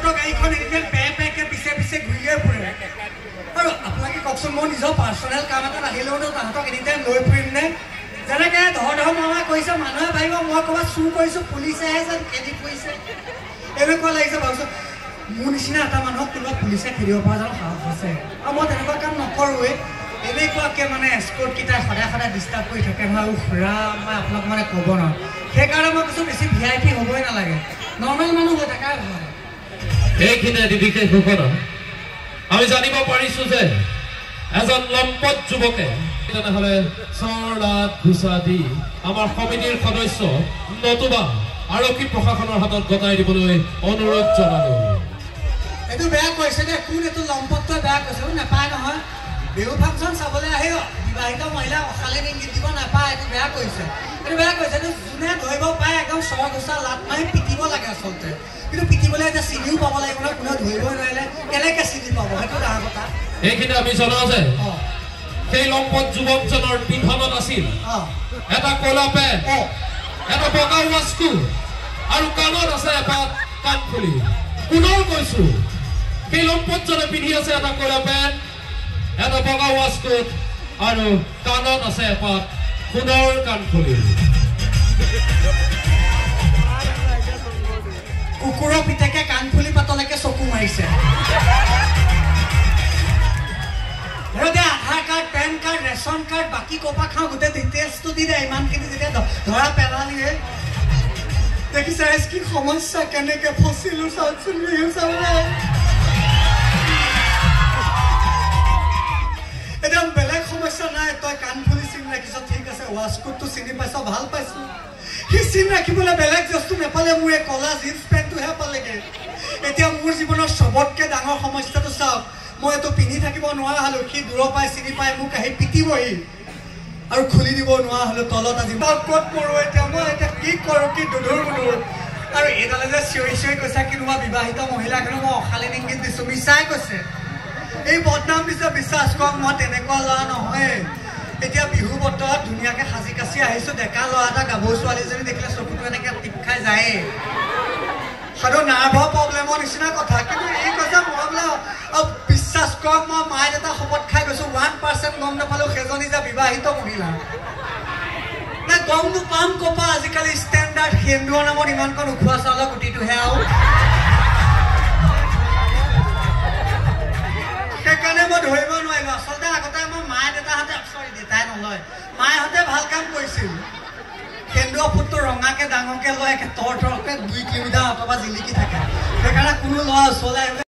motor গাড়ীখন এদিন পেকে পিছে পিছে ঘূৰিয়ে ফুৰে আৰু আপোনালোকে কওকচোন মই নিজৰ পাৰ্চনেল কাম এটাত আহিলেও তাহাঁতক এনিটাইম লৈ ফুৰিম নে যেনেকে ধৰ মামা কৈছে মানুহে ভাবিব মই ক'ৰবাত চুৰ কৰিছোঁ পুলিচেহে যেন খেদি কৰিছে এনেকুৱা লাগিছে ভাবিছোঁ মোৰ নিচিনা এটা মানুহক কোনোবা পুলিচে খেদিব পৰা যেন সাহস আছে আৰু মই তেনেকুৱা কাম নকৰোঁৱে এনেকুৱাকৈ মানে এস্কৰ্টকেইটাই সদায় সদায় ডিষ্টাৰ্ব কৰি থাকে নহয় খুৰা মই আপোনাক মানে ক'ব নোৱাৰোঁ সেইকাৰণে মই কৈছোঁ বেছি VIP হ'বই নালাগে নৰ্মেল মানুহ হৈ থকাই ভাল এইখিনি বিশেষ ঘোষণা আমি জানিব পাৰিছোঁ যে এজন লম্পট যুৱকে তেনেহ'লে 6 লাখ ঘোষা দি আমাৰ সমিতিৰ সদস্য নতুবা আৰক্ষী প্ৰশাসনৰ হাতত গতাই দিবলৈ অনুৰোধ জনালোঁ এইটো বেয়া কৈছে দে কোন এইটো লম্পটটোৱে বেয়া কৈছে নাপায় নহয় বিহু ফাংচন চাবলৈ আহি বিবাহিত মহিলা অশালীন ইংগিত দিব নাপায় এইটো বেয়া কৈছে এইটো যোনে ধৰিব পাৰে একদম ঘোষা লাট মাৰি পিটিব লাগে আচলতে কিন্তু পিটিবলৈ এতিয়া চিনিও পাব লাগিব নহয় কোনেও ধৰিবই নোৱাৰিলে কেনেকৈ চিনি পাব সেইটো ডাঙৰ কথা এইখিনি আমি জনাওঁ যে সেই লম্পট যুৱকজনৰ পিন্ধনত আছিল এটা ক'লা পেণ্ট এটা বগা ৱাচকো আৰু কাণত আছে এপাত কাণফুলি পুনৰ কৈছোঁ সেই লম্পটজনে পিন্ধি আছে এটা ক'লা পেণ্ট এটা বগা ৱাচকোট আৰু কাণত আছে এপাত সোণৰ কাণফুলি কুকুৰৰ পিতেকে কাণফুলি পাতলৈকে চকু মাৰিছে Aadhaar card pan card ration card বাকী ক'পা খাওঁ গোটেই ডিটেইলছটো দি দে ইমানখিনি যেতিয়া ধৰা পেলালিয়ে দেখিছা কি সমস্যা কেনেকৈ ফচিলোঁ চাওকচোন এতিয়া বেলেগ সমস্যা নাই তই কাণফুলি চিন ৰাখিছ ঠিক আছে ৱাচকোটটো চিনি পাইছ ভাল পাইছোঁ সি চিন ৰাখিবলৈ বেলেগ বস্তু নাপালে মোৰ এই ক'লা জিন্স পেণ্টটোহে পালেগৈ এতিয়া মোৰ জীৱনৰ চবতকৈ ডাঙৰ সমস্যাটো চাওক মই এইটো পিন্ধি থাকিব নোৱাৰা হ'লোঁ সি দূৰৰ পৰাই চিনি পাই মোক আহি পিটিবহি আৰু খুলি দিব নোৱাৰা হ'লোঁ তলত আজি ক'ত পৰোঁ এতিয়া মই এতিয়া কি কৰোঁ কি দুধুৰ মুধুৰ আৰু এইডালে যে চিঞৰি চিঞৰি কৈছে কোনোবা বিবাহিত মহিলাখনো মই অশালীন ইংগিত দিছোঁ মিছাই কৈছে এই বদনাম দিছে বিশ্বাস কৰক মই তেনেকুৱা ল'ৰা নহয় এতিয়া বিহু বতৰত ধুনীয়াকৈ সাজি কাচি আহিছোঁ ডেকা ল'ৰা এটা গাভৰু ছোৱালীজনী দেখিলে চকুটো এনেকৈ টিপ খাই যায়েই সেইটো নাৰ্ভৰ প্ৰব্লেমৰ নিচিনা কথা কিন্তু এই কৈছে মই বোলে বিশ্বাস কৰক মই মায়ে এটা শপত খাই গৈছোঁ 1% গম নাপালোঁ সেইজনী যে বিবাহিত মহিলা নাই গম নোপাম ক'পা আজিকালি ষ্টেণ্ডাৰ্ড সেন্দুৰৰ নামত ইমানখন উখোৱা চাউলৰ গুটিটোহে আৰু সেইকাৰণে মই ধৰিব নোৱাৰিলোঁ আচলতে আগতে মই মায়ে দেউতাহঁতে চৰি দেউতাই নলয় মায়েহঁতে ভাল কাম কৰিছিল সেন্দুৰৰ ফুটটো ৰঙাকৈ ডাঙৰকৈ লয় একে তৰকৈ 2 কিলোমিটাৰ আঁতৰ পৰা জিলিকি থাকে সেইকাৰণে কোনো ল'ৰা ওচৰলৈ